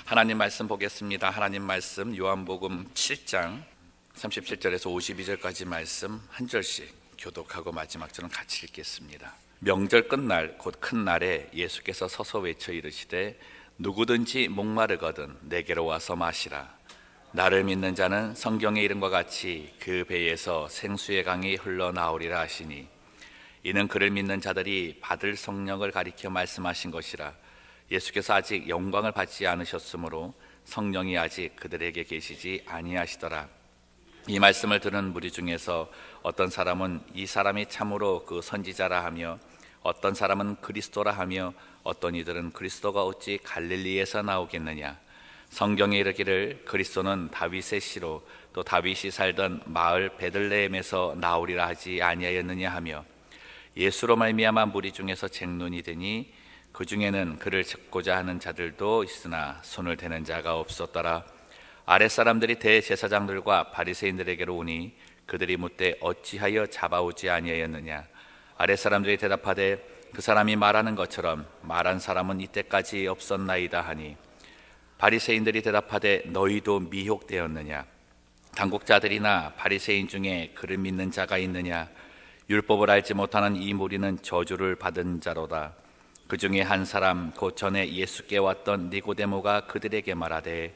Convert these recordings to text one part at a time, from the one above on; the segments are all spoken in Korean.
하나님 말씀 보겠습니다. 하나님 말씀 요한복음 7장 37절에서 52절까지 말씀 한 절씩 교독하고 마지막 절은 같이 읽겠습니다. 명절 끝날 곧 큰 날에 예수께서 서서 외쳐 이르시되 누구든지 목마르거든 내게로 와서 마시라. 나를 믿는 자는 성경의 이름과 같이 그 배에서 생수의 강이 흘러나오리라 하시니 이는 그를 믿는 자들이 받을 성령을 가리켜 말씀하신 것이라. 예수께서 아직 영광을 받지 않으셨으므로 성령이 아직 그들에게 계시지 아니하시더라. 이 말씀을 들은 무리 중에서 어떤 사람은 이 사람이 참으로 그 선지자라 하며 어떤 사람은 그리스도라 하며 어떤 이들은 그리스도가 어찌 갈릴리에서 나오겠느냐. 성경에 이르기를 그리스도는 다윗의 씨로 또 다윗이 살던 마을 베들레헴에서 나오리라 하지 아니하였느냐 하며 예수로 말미암아 무리 중에서 쟁론이 되니 그 중에는 그를 잡고자 하는 자들도 있으나 손을 대는 자가 없었더라. 아랫사람들이 대제사장들과 바리새인들에게로 오니 그들이 묻되 어찌하여 잡아오지 아니하였느냐. 아랫사람들이 대답하되 그 사람이 말하는 것처럼 말한 사람은 이때까지 없었나이다 하니 바리새인들이 대답하되 너희도 미혹되었느냐. 당국자들이나 바리새인 중에 그를 믿는 자가 있느냐. 율법을 알지 못하는 이 무리는 저주를 받은 자로다. 그 중에 한 사람 곧 전에 예수께 왔던 니고데모가 그들에게 말하되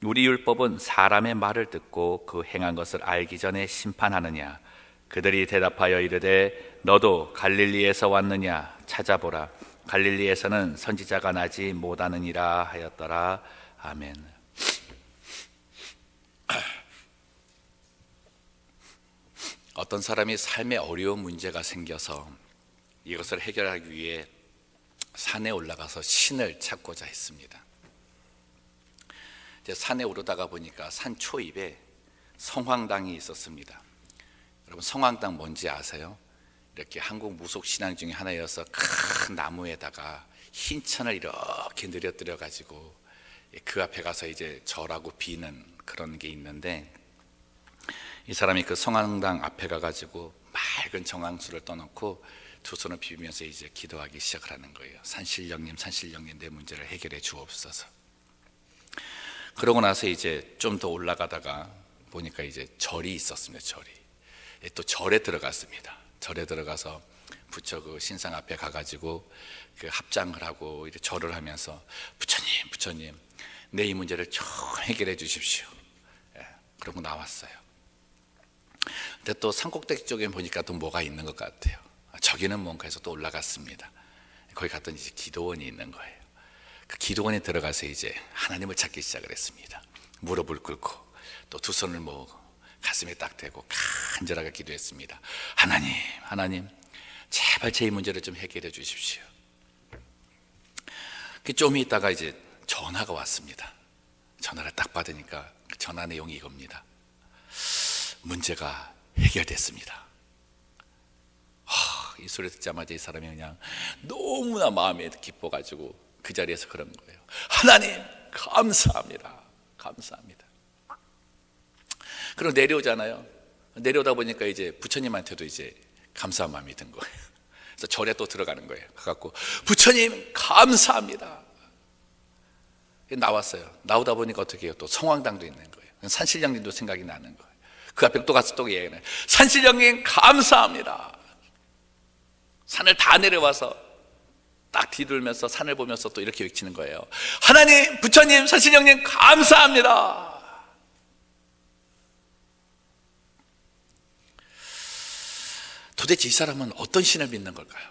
우리 율법은 사람의 말을 듣고 그 행한 것을 알기 전에 심판하느냐. 그들이 대답하여 이르되 너도 갈릴리에서 왔느냐. 찾아보라. 갈릴리에서는 선지자가 나지 못하느니라 하였더라. 아멘. 어떤 사람이 삶에 어려운 문제가 생겨서 이것을 해결하기 위해 산에 올라가서 신을 찾고자 했습니다. 이제 산에 오르다가 보니까 산 초입에 성황당이 있었습니다. 여러분 성황당 뭔지 아세요? 이렇게 한국 무속 신앙 중에 하나여서 큰 나무에다가 흰 천을 이렇게 늘어뜨려 가지고 그 앞에 가서 이제 절하고 비는 그런 게 있는데, 이 사람이 그 성황당 앞에 가가지고 맑은 정황수를 떠놓고 두 손을 비비면서 이제 기도하기 시작을 하는 거예요. 산신령님, 산신령님, 내 문제를 해결해 주옵소서. 그러고 나서 이제 좀 더 올라가다가 보니까 이제 절이 있었습니다. 절이. 또 절에 들어갔습니다. 절에 들어가서 부처 그 신상 앞에 가가지고 그 합장을 하고 이렇게 절을 하면서 부처님, 부처님, 내 이 문제를 좀 해결해 주십시오. 그러고 나왔어요. 근데 또 산꼭대기 쪽에 보니까 또 뭐가 있는 것 같아요. 저기는 뭔가 해서 또 올라갔습니다. 거기 갔더니 이제 기도원이 있는 거예요. 그 기도원에 들어가서 이제 하나님을 찾기 시작을 했습니다. 무릎을 꿇고 또 두 손을 가슴에 딱 대고 간절하게 기도했습니다. 하나님, 하나님, 제발 제 이 문제를 좀 해결해 주십시오. 좀 있다가 이제 전화가 왔습니다. 전화를 딱 받으니까 그 전화 내용이 이겁니다. 문제가 해결됐습니다. 이 소리 듣자마자 이 사람이 그냥 너무나 마음에 기뻐가지고 그 자리에서 그런 거예요. 하나님 감사합니다. 감사합니다. 그리고 내려오잖아요. 내려오다 보니까 이제 부처님한테도 이제 감사한 마음이 든 거예요. 그래서 절에 또 들어가는 거예요. 가갖고 부처님 감사합니다. 나왔어요. 나오다 보니까 어떻게 해요? 또 성황당도 있는 거예요. 산신령님도 생각이 나는 거예요. 그 앞에 또 가서 또 얘기해요. 산신령님 감사합니다. 산을 다 내려와서 딱 뒤돌면서 산을 보면서 또 이렇게 외치는 거예요. 하나님, 부처님, 산신령님 감사합니다. 도대체 이 사람은 어떤 신을 믿는 걸까요?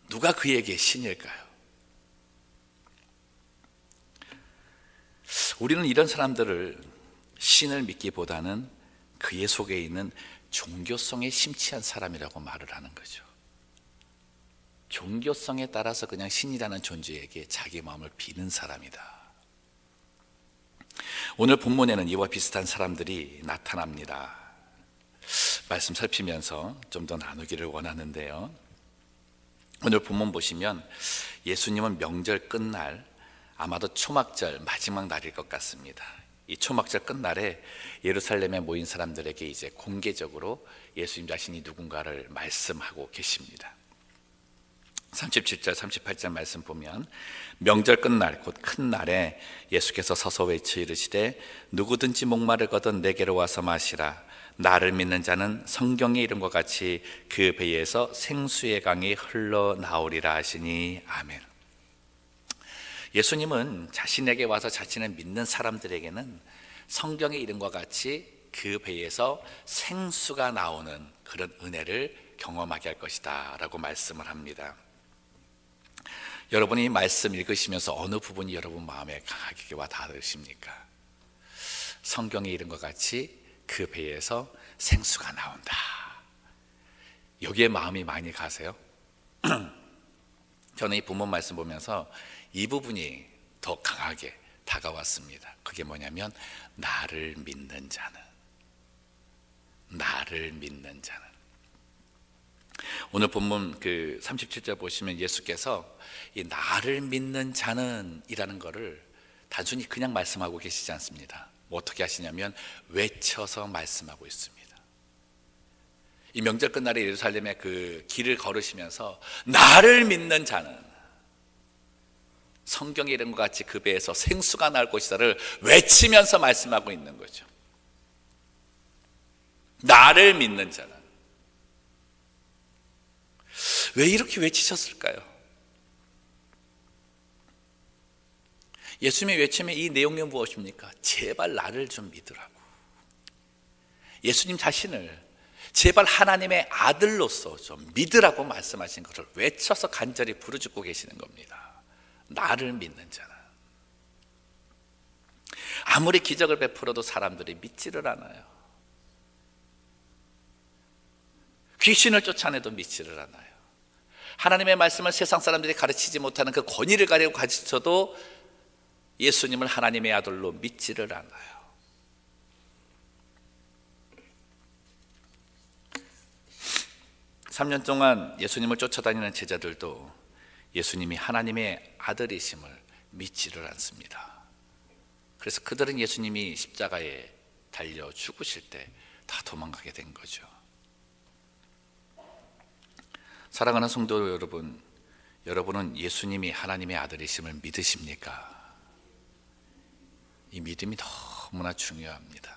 누가 그에게 신일까요? 우리는 이런 사람들을 신을 믿기보다는 그의 속에 있는 종교성에 심취한 사람이라고 말을 하는 거죠. 종교성에 따라서 그냥 신이라는 존재에게 자기 마음을 비는 사람이다. 오늘 본문에는 이와 비슷한 사람들이 나타납니다. 말씀 살피면서 좀 더 나누기를 원하는데요. 오늘 본문 보시면 예수님은 명절 끝날, 아마도 초막절 마지막 날일 것 같습니다. 이 초막절 끝날에 예루살렘에 모인 사람들에게 이제 공개적으로 예수님 자신이 누군가를 말씀하고 계십니다. 37절 38절 말씀 보면 명절 끝날 곧 큰 날에 예수께서 서서 외쳐 이르시되 누구든지 목마르거든 내게로 와서 마시라. 나를 믿는 자는 성경의 이름과 같이 그 배에서 생수의 강이 흘러나오리라 하시니 아멘. 예수님은 자신에게 와서 자신을 믿는 사람들에게는 성경의 이름과 같이 그 배에서 생수가 나오는 그런 은혜를 경험하게 할 것이다 라고 말씀을 합니다. 여러분이 말씀 읽으시면서 어느 부분이 여러분 마음에 강하게 와 닿으십니까? 성경의 이름과 같이 그 배에서 생수가 나온다. 여기에 마음이 많이 가세요? 저는 이 본문 말씀 보면서 이 부분이 더 강하게 다가왔습니다. 그게 뭐냐면 나를 믿는 자는, 나를 믿는 자는. 오늘 본문 37절 보시면 예수께서 이 나를 믿는 자는 이라는 거를 단순히 그냥 말씀하고 계시지 않습니다. 뭐 어떻게 하시냐면 외쳐서 말씀하고 있습니다. 이 명절 끝날에 예루살렘의 그 길을 걸으시면서 나를 믿는 자는 성경의 이름과 같이 그 배에서 생수가 나올 것이다를 외치면서 말씀하고 있는 거죠. 나를 믿는 자는. 왜 이렇게 외치셨을까요? 예수님이 외치면 이 내용이 무엇입니까? 제발 나를 좀 믿으라고. 예수님 자신을 제발 하나님의 아들로서 좀 믿으라고 말씀하신 것을 외쳐서 간절히 부르짖고 계시는 겁니다. 나를 믿는 자는. 아무리 기적을 베풀어도 사람들이 믿지를 않아요. 귀신을 쫓아내도 믿지를 않아요. 하나님의 말씀을 세상 사람들이 가르치지 못하는 그 권위를 가지고 가르쳐도 예수님을 하나님의 아들로 믿지를 않아요. (3년) 동안 예수님을 쫓아다니는 제자들도 예수님이 하나님의 아들이심을 믿지를 않습니다. 그래서 그들은 예수님이 십자가에 달려 죽으실 때 다 도망가게 된 거죠. 사랑하는 성도 여러분, 여러분은 예수님이 하나님의 아들이심을 믿으십니까? 이 믿음이 너무나 중요합니다.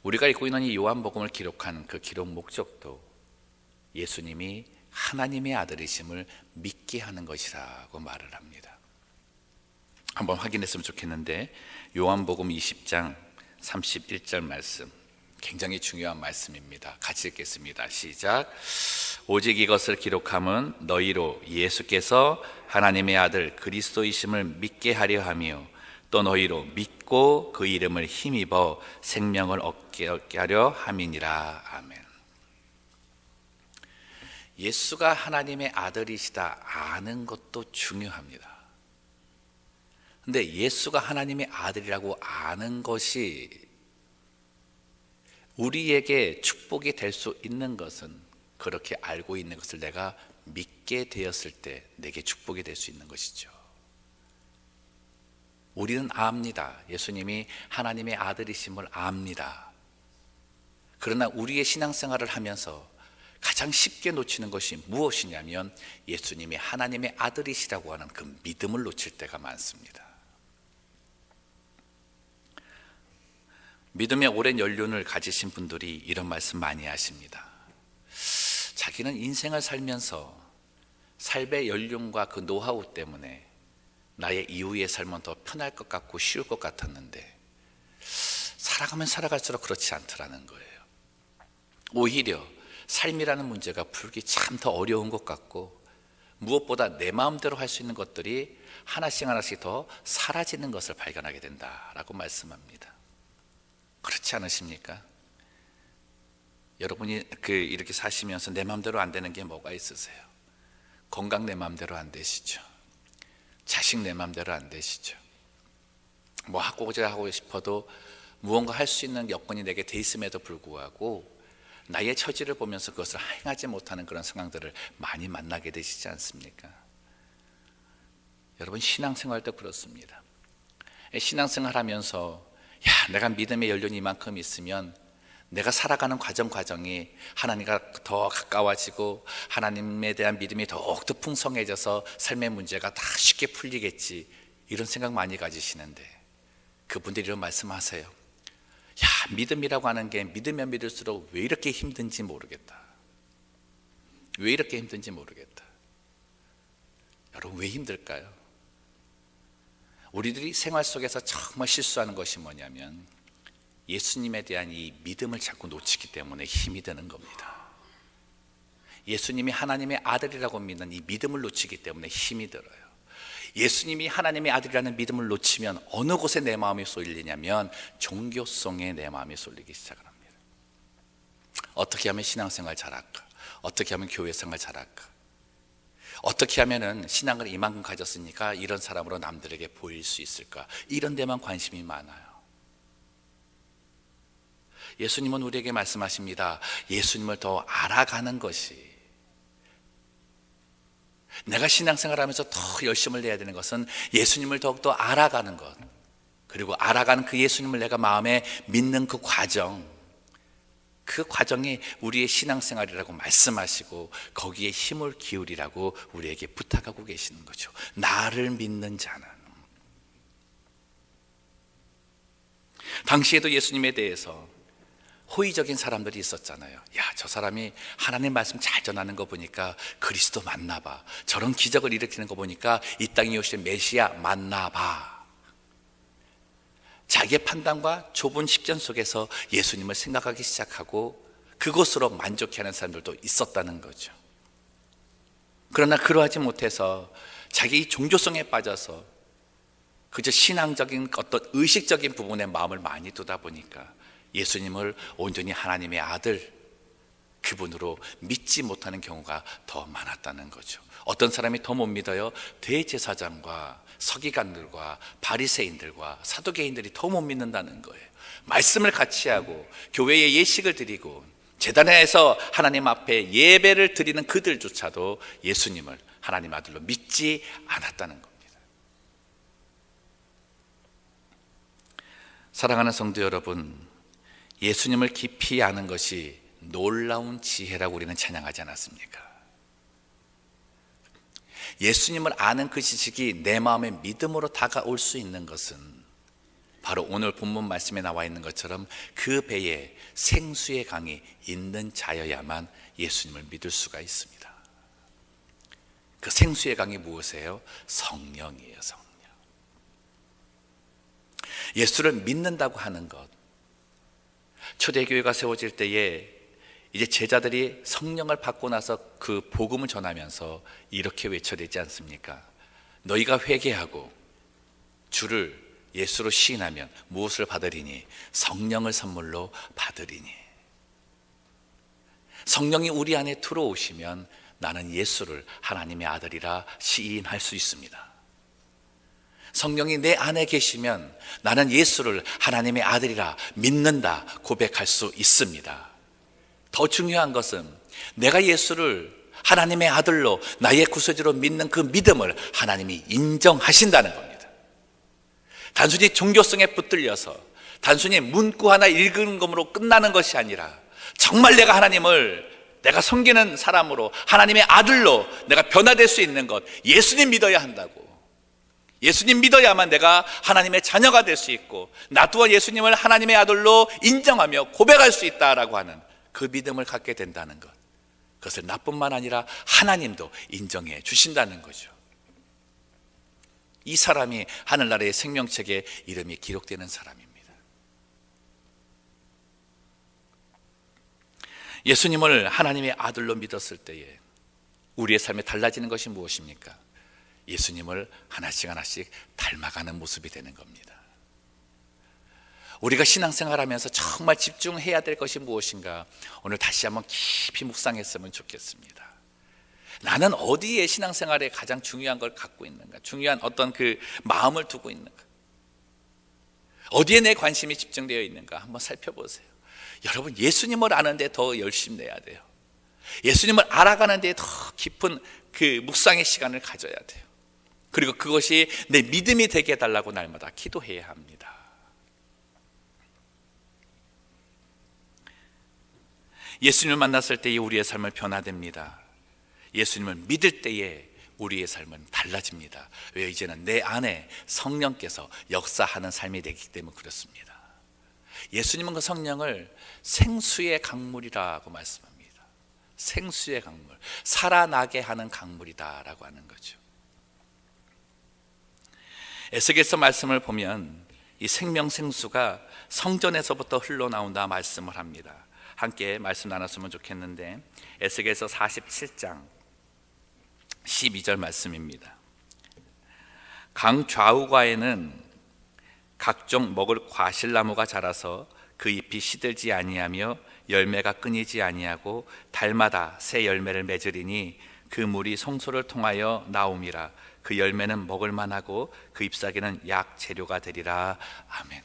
우리가 읽고 있는 이 요한복음을 기록한 그 기록 목적도 예수님이 하나님의 아들이심을 믿게 하는 것이라고 말을 합니다. 한번 확인했으면 좋겠는데 요한복음 20장 31절 말씀, 굉장히 중요한 말씀입니다. 같이 읽겠습니다. 시작. 오직 이것을 기록함은 너희로 예수께서 하나님의 아들 그리스도이심을 믿게 하려 하며 또 너희로 믿고 그 이름을 힘입어 생명을 얻게 하려 함이니라. 아멘. 예수가 하나님의 아들이시다 아는 것도 중요합니다. 근데 예수가 하나님의 아들이라고 아는 것이 우리에게 축복이 될 수 있는 것은 그렇게 알고 있는 것을 내가 믿게 되었을 때 내게 축복이 될 수 있는 것이죠. 우리는 압니다. 예수님이 하나님의 아들이심을 압니다. 그러나 우리의 신앙생활을 하면서 가장 쉽게 놓치는 것이 무엇이냐면 예수님이 하나님의 아들이시라고 하는 그 믿음을 놓칠 때가 많습니다. 믿음의 오랜 연륜을 가지신 분들이 이런 말씀 많이 하십니다. 자기는 인생을 살면서 삶의 연륜과 그 노하우 때문에 나의 이후의 삶은 더 편할 것 같고 쉬울 것 같았는데 살아가면 살아갈수록 그렇지 않더라는 거예요. 오히려 삶이라는 문제가 풀기 참 더 어려운 것 같고 무엇보다 내 마음대로 할 수 있는 것들이 하나씩 하나씩 더 사라지는 것을 발견하게 된다라고 말씀합니다. 그렇지 않으십니까? 여러분이 이렇게 사시면서 내 마음대로 안 되는 게 뭐가 있으세요? 건강 내 마음대로 안 되시죠? 자식 내 마음대로 안 되시죠? 뭐 하고자 하고 싶어도 무언가 할 수 있는 여건이 내게 돼 있음에도 불구하고 나의 처지를 보면서 그것을 행하지 못하는 그런 상황들을 많이 만나게 되시지 않습니까? 여러분 신앙생활도 그렇습니다. 신앙생활 하면서 야, 내가 믿음의 연륜이 이만큼 있으면 내가 살아가는 과정이 하나님과 더 가까워지고 하나님에 대한 믿음이 더욱더 풍성해져서 삶의 문제가 다 쉽게 풀리겠지, 이런 생각 많이 가지시는데 그분들이 이런 말씀하세요. 야, 믿음이라고 하는 게 믿으면 믿을수록 왜 이렇게 힘든지 모르겠다. 왜 이렇게 힘든지 모르겠다. 여러분, 왜 힘들까요? 우리들이 생활 속에서 정말 실수하는 것이 뭐냐면 예수님에 대한 이 믿음을 자꾸 놓치기 때문에 힘이 드는 겁니다. 예수님이 하나님의 아들이라고 믿는 이 믿음을 놓치기 때문에 힘이 들어요. 예수님이 하나님의 아들이라는 믿음을 놓치면 어느 곳에 내 마음이 쏠리냐면 종교성에 내 마음이 쏠리기 시작을 합니다. 어떻게 하면 신앙생활 잘할까? 어떻게 하면 교회생활 잘할까? 어떻게 하면 신앙을 이만큼 가졌으니까 이런 사람으로 남들에게 보일 수 있을까? 이런 데만 관심이 많아요. 예수님은 우리에게 말씀하십니다. 예수님을 더 알아가는 것이, 내가 신앙생활하면서 더 열심을 내야 되는 것은 예수님을 더욱더 알아가는 것, 그리고 알아가는 그 예수님을 내가 마음에 믿는 그 과정이 우리의 신앙생활이라고 말씀하시고 거기에 힘을 기울이라고 우리에게 부탁하고 계시는 거죠. 나를 믿는 자는. 당시에도 예수님에 대해서 호의적인 사람들이 있었잖아요. 야, 저 사람이 하나님 말씀 잘 전하는 거 보니까 그리스도 맞나 봐. 저런 기적을 일으키는 거 보니까 이 땅에 오신 메시아 맞나 봐. 자기의 판단과 좁은 식견 속에서 예수님을 생각하기 시작하고 그것으로 만족해하는 사람들도 있었다는 거죠. 그러나 그러하지 못해서 자기 종교성에 빠져서 그저 신앙적인 어떤 의식적인 부분에 마음을 많이 두다 보니까 예수님을 온전히 하나님의 아들, 그분으로 믿지 못하는 경우가 더 많았다는 거죠. 어떤 사람이 더 못 믿어요? 대제사장과 서기관들과 바리새인들과 사두개인들이 더 못 믿는다는 거예요. 말씀을 같이 하고 교회에 예식을 드리고 제단에서 하나님 앞에 예배를 드리는 그들조차도 예수님을 하나님 아들로 믿지 않았다는 겁니다. 사랑하는 성도 여러분, 예수님을 깊이 아는 것이 놀라운 지혜라고 우리는 찬양하지 않았습니까? 예수님을 아는 그 지식이 내 마음의 믿음으로 다가올 수 있는 것은 바로 오늘 본문 말씀에 나와 있는 것처럼 그 배에 생수의 강이 있는 자여야만 예수님을 믿을 수가 있습니다. 그 생수의 강이 무엇이에요? 성령이에요. 성령. 예수를 믿는다고 하는 것, 초대교회가 세워질 때에 이제 제자들이 성령을 받고 나서 그 복음을 전하면서 이렇게 외쳐대지 않습니까? 너희가 회개하고 주를 예수로 시인하면 무엇을 받으리니? 성령을 선물로 받으리니. 성령이 우리 안에 들어오시면 나는 예수를 하나님의 아들이라 시인할 수 있습니다. 성령이 내 안에 계시면 나는 예수를 하나님의 아들이라 믿는다 고백할 수 있습니다. 더 중요한 것은 내가 예수를 하나님의 아들로 나의 구세주로 믿는 그 믿음을 하나님이 인정하신다는 겁니다. 단순히 종교성에 붙들려서 단순히 문구 하나 읽는 것으로 끝나는 것이 아니라 정말 내가 하나님을 내가 섬기는 사람으로 하나님의 아들로 내가 변화될 수 있는 것, 예수님 믿어야 한다고. 예수님 믿어야만 내가 하나님의 자녀가 될 수 있고 나 또한 예수님을 하나님의 아들로 인정하며 고백할 수 있다라고 하는 그 믿음을 갖게 된다는 것, 그것을 나뿐만 아니라 하나님도 인정해 주신다는 거죠. 이 사람이 하늘나라의 생명책에 이름이 기록되는 사람입니다. 예수님을 하나님의 아들로 믿었을 때에 우리의 삶에 달라지는 것이 무엇입니까? 예수님을 하나씩 닮아가는 모습이 되는 겁니다. 우리가 신앙생활하면서 정말 집중해야 될 것이 무엇인가, 오늘 다시 한번 깊이 묵상했으면 좋겠습니다. 나는 어디에 신앙생활에 가장 중요한 걸 갖고 있는가, 중요한 어떤 그 마음을 두고 있는가, 어디에 내 관심이 집중되어 있는가 한번 살펴보세요. 여러분, 예수님을 아는 데 더 열심 내야 돼요. 예수님을 알아가는 데 더 깊은 그 묵상의 시간을 가져야 돼요. 그리고 그것이 내 믿음이 되게 해달라고 날마다 기도해야 합니다. 예수님을 만났을 때에 우리의 삶은 변화됩니다. 예수님을 믿을 때에 우리의 삶은 달라집니다. 왜? 이제는 내 안에 성령께서 역사하는 삶이 되기 때문에 그렇습니다. 예수님은 그 성령을 생수의 강물이라고 말씀합니다. 생수의 강물, 살아나게 하는 강물이다라고 하는 거죠. 에스겔서 말씀을 보면 이 생명생수가 성전에서부터 흘러나온다 말씀을 합니다. 함께 말씀 나눴으면 좋겠는데, 에스겔서 47장 12절 말씀입니다. 강 좌우가에는 각종 먹을 과실나무가 자라서 그 잎이 시들지 아니하며 열매가 끊이지 아니하고 달마다 새 열매를 맺으리니 그 물이 성소를 통하여 나옴이라. 그 열매는 먹을 만하고 그 잎사귀는 약 재료가 되리라. 아멘.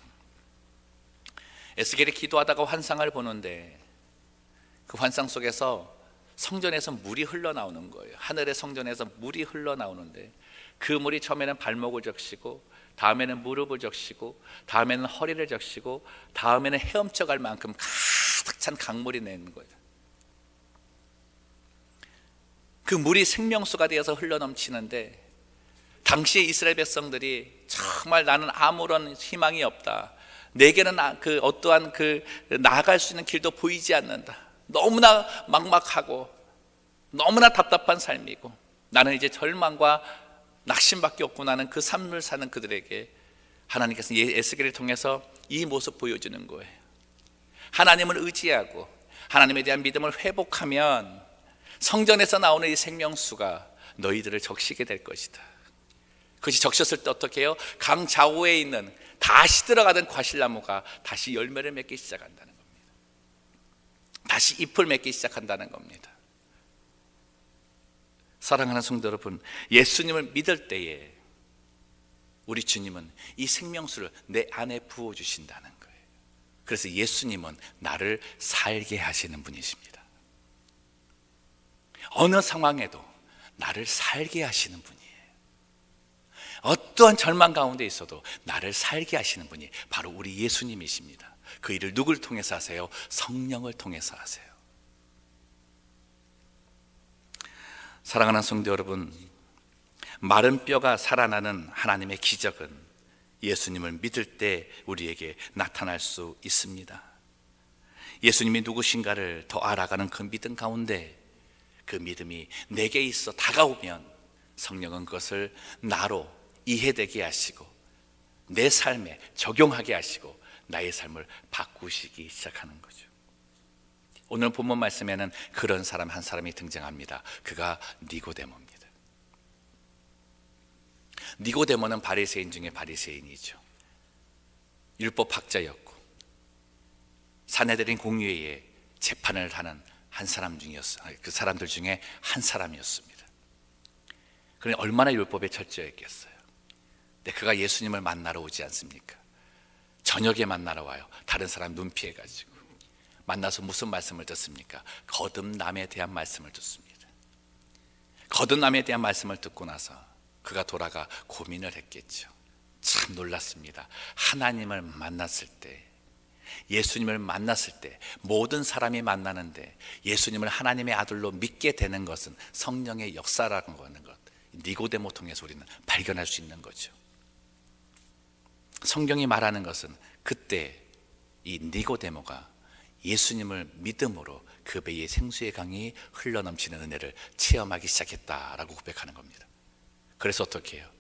에스겔이 기도하다가 환상을 보는데 그 환상 속에서 성전에서 물이 흘러나오는 거예요. 하늘의 성전에서 물이 흘러나오는데 그 물이 처음에는 발목을 적시고, 다음에는 무릎을 적시고, 다음에는 허리를 적시고, 다음에는 헤엄쳐 갈 만큼 가득 찬 강물이 내는 거예요. 그 물이 생명수가 되어서 흘러넘치는데, 당시에 이스라엘 백성들이 정말 나는 아무런 희망이 없다, 내게는 어떠한 나아갈 수 있는 길도 보이지 않는다, 너무나 막막하고 너무나 답답한 삶이고 나는 이제 절망과 낙심밖에 없구나는 그 삶을 사는 그들에게 하나님께서 에스겔을 통해서 이 모습 보여주는 거예요. 하나님을 의지하고 하나님에 대한 믿음을 회복하면 성전에서 나오는 이 생명수가 너희들을 적시게 될 것이다. 그것이 적셨을 때 어떻게 해요? 강 좌우에 있는 다시 들어가던 과실나무가 다시 열매를 맺기 시작한다는 겁니다. 다시 잎을 맺기 시작한다는 겁니다. 사랑하는 성도 여러분, 예수님을 믿을 때에 우리 주님은 이 생명수를 내 안에 부어주신다는 거예요. 그래서 예수님은 나를 살게 하시는 분이십니다. 어느 상황에도 나를 살게 하시는 분이에요. 어떠한 절망 가운데 있어도 나를 살게 하시는 분이 바로 우리 예수님이십니다. 그 일을 누굴 통해서 하세요? 성령을 통해서 하세요. 사랑하는 성도 여러분, 마른 뼈가 살아나는 하나님의 기적은 예수님을 믿을 때 우리에게 나타날 수 있습니다. 예수님이 누구신가를 더 알아가는 그 믿음 가운데 그 믿음이 내게 있어 다가오면 성령은 그것을 나로 이해되게 하시고 내 삶에 적용하게 하시고 나의 삶을 바꾸시기 시작하는 거죠. 오늘 본문 말씀에는 그런 사람 한 사람이 등장합니다. 그가 니고데모입니다. 니고데모는 바리새인 중에 바리새인이죠. 율법학자였고 산헤드린 공회에 재판을 하는 한 사람 중이었어요. 그 사람들 중에 한 사람이었습니다. 그러니 얼마나 율법에 철저했겠어요. 근데 그가 예수님을 만나러 오지 않습니까? 저녁에 만나러 와요. 다른 사람 눈 피해가지고 만나서 무슨 말씀을 듣습니까? 거듭남에 대한 말씀을 듣습니다. 거듭남에 대한 말씀을 듣고 나서 그가 돌아가 고민을 했겠죠. 참 놀랐습니다. 하나님을 만났을 때, 예수님을 만났을 때 모든 사람이 만나는데 예수님을 하나님의 아들로 믿게 되는 것은 성령의 역사라는 것, 니고데모 통해서 우리는 발견할 수 있는 거죠. 성경이 말하는 것은 그때 이 니고데모가 예수님을 믿음으로 그 배에 생수의 강이 흘러넘치는 은혜를 체험하기 시작했다라고 고백하는 겁니다. 그래서 어떻게 해요?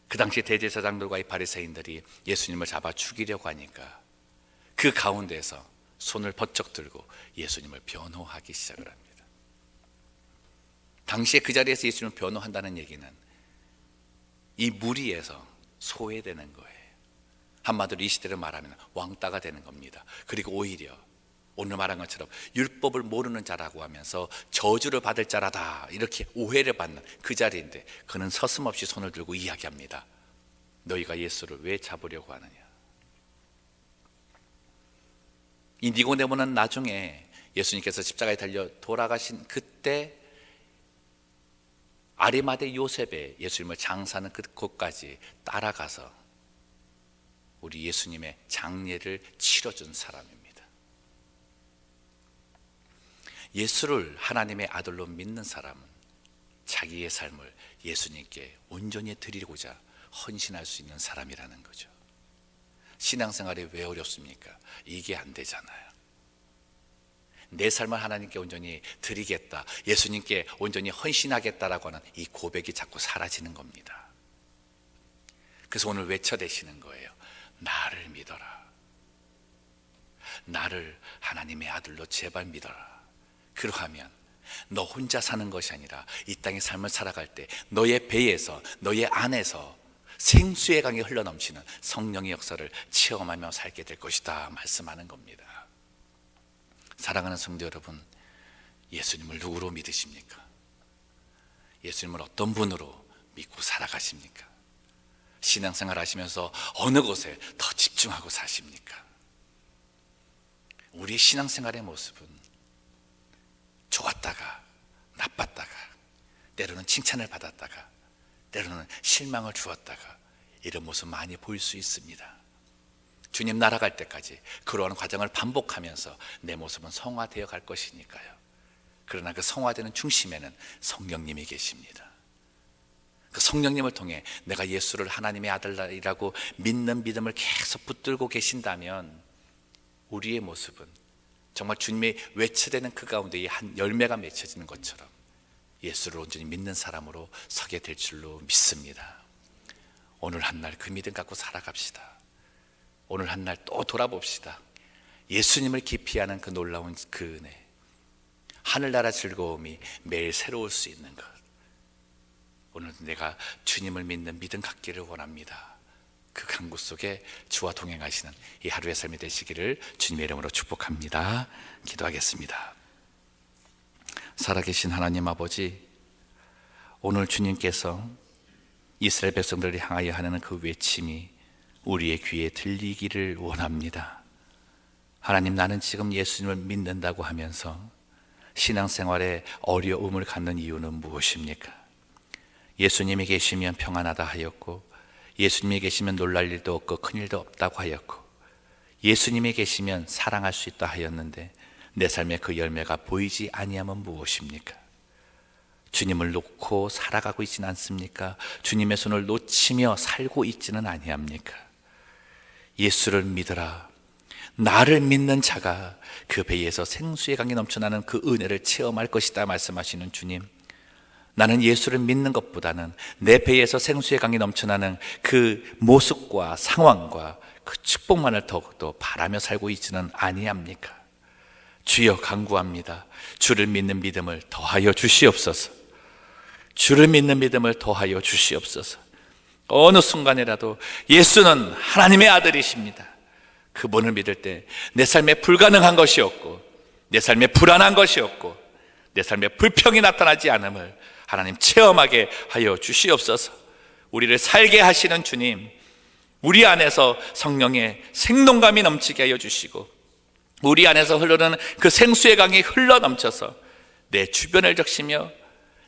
그 당시 대제사장들과 이 바리새인들이 예수님을 잡아 죽이려고 하니까 그 가운데에서 손을 번쩍 들고 예수님을 변호하기 시작을 합니다. 당시에 그 자리에서 예수님을 변호한다는 얘기는 이 무리에서 소외되는 거예요. 한마디로 이 시대를 말하면 왕따가 되는 겁니다. 그리고 오히려 오늘 말한 것처럼 율법을 모르는 자라고 하면서 저주를 받을 자라다 이렇게 오해를 받는 그 자리인데 그는 서슴없이 손을 들고 이야기합니다. 너희가 예수를 왜 잡으려고 하느냐. 이 니고데모는 나중에 예수님께서 십자가에 달려 돌아가신 그때 아리마대 요셉의 예수님을 장사하는 그곳까지 따라가서 우리 예수님의 장례를 치러준 사람입니다. 예수를 하나님의 아들로 믿는 사람은 자기의 삶을 예수님께 온전히 드리고자 헌신할 수 있는 사람이라는 거죠. 신앙생활이 왜 어렵습니까? 이게 안 되잖아요. 내 삶을 하나님께 온전히 드리겠다, 예수님께 온전히 헌신하겠다라고 하는 이 고백이 자꾸 사라지는 겁니다. 그래서 오늘 외쳐대시는 거예요. 나를 믿어라. 나를 하나님의 아들로 제발 믿어라. 그러하면 너 혼자 사는 것이 아니라 이 땅의 삶을 살아갈 때 너의 배에서, 너의 안에서 생수의 강이 흘러넘치는 성령의 역사를 체험하며 살게 될 것이다 말씀하는 겁니다. 사랑하는 성도 여러분, 예수님을 누구로 믿으십니까? 예수님을 어떤 분으로 믿고 살아가십니까? 신앙생활 하시면서 어느 곳에 더 집중하고 사십니까? 우리의 신앙생활의 모습은 좋았다가 나빴다가, 때로는 칭찬을 받았다가, 때로는 실망을 주었다가, 이런 모습 많이 보일 수 있습니다. 주님 날아갈 때까지 그러한 과정을 반복하면서 내 모습은 성화되어 갈 것이니까요. 그러나 그 성화되는 중심에는 성령님이 계십니다. 그 성령님을 통해 내가 예수를 하나님의 아들이라고 믿는 믿음을 계속 붙들고 계신다면 우리의 모습은 정말 주님이 외쳐대는 그 가운데 한 열매가 맺혀지는 것처럼 예수를 온전히 믿는 사람으로 서게 될 줄로 믿습니다. 오늘 한날 그 믿음 갖고 살아갑시다. 오늘 한날 또 돌아봅시다. 예수님을 깊이 아는 그 놀라운 그 은혜, 하늘나라 즐거움이 매일 새로울 수 있는 것, 오늘 내가 주님을 믿는 믿음 갖기를 원합니다. 그 강구 속에 주와 동행하시는 이 하루의 삶이 되시기를 주님의 이름으로 축복합니다. 기도하겠습니다. 살아계신 하나님 아버지, 오늘 주님께서 이스라엘 백성들을 향하여 하는 그 외침이 우리의 귀에 들리기를 원합니다. 하나님, 나는 지금 예수님을 믿는다고 하면서 신앙생활에 어려움을 갖는 이유는 무엇입니까? 예수님이 계시면 평안하다 하였고, 예수님이 계시면 놀랄 일도 없고 큰일도 없다고 하였고, 예수님이 계시면 사랑할 수 있다 하였는데 내 삶의 그 열매가 보이지 아니하면 무엇입니까? 주님을 놓고 살아가고 있지는 않습니까? 주님의 손을 놓치며 살고 있지는 아니합니까? 예수를 믿으라. 나를 믿는 자가 그 배에서 생수의 강이 넘쳐나는 그 은혜를 체험할 것이다 말씀하시는 주님, 나는 예수를 믿는 것보다는 내 배에서 생수의 강이 넘쳐나는 그 모습과 상황과 그 축복만을 더욱더 바라며 살고 있지는 아니합니까? 주여 간구합니다. 주를 믿는 믿음을 더하여 주시옵소서. 주를 믿는 믿음을 더하여 주시옵소서. 어느 순간이라도 예수는 하나님의 아들이십니다. 그분을 믿을 때 내 삶에 불가능한 것이 없고, 내 삶에 불안한 것이 없고, 내 삶에 불평이 나타나지 않음을 하나님 체험하게 하여 주시옵소서. 우리를 살게 하시는 주님, 우리 안에서 성령의 생동감이 넘치게 하여 주시고, 우리 안에서 흐르는 그 생수의 강이 흘러넘쳐서 내 주변을 적시며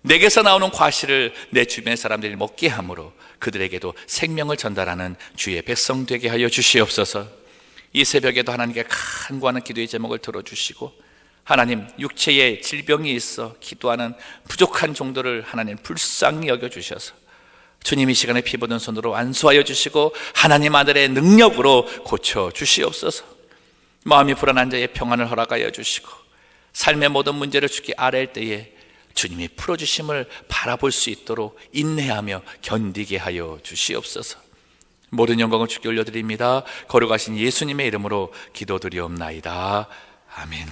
내게서 나오는 과실을 내 주변의 사람들이 먹게 함으로 그들에게도 생명을 전달하는 주의 백성 되게 하여 주시옵소서. 이 새벽에도 하나님께 간구하는 기도의 제목을 들어주시고, 하나님, 육체에 질병이 있어 기도하는 부족한 정도를 하나님 불쌍히 여겨주셔서 주님 이 시간에 피 묻은 손으로 안수하여 주시고 하나님 아들의 능력으로 고쳐주시옵소서. 마음이 불안한 자의 평안을 허락하여 주시고, 삶의 모든 문제를 주께 아뢰일 때에 주님이 풀어주심을 바라볼 수 있도록 인내하며 견디게 하여 주시옵소서. 모든 영광을 주께 올려드립니다. 거룩하신 예수님의 이름으로 기도드리옵나이다. 아멘.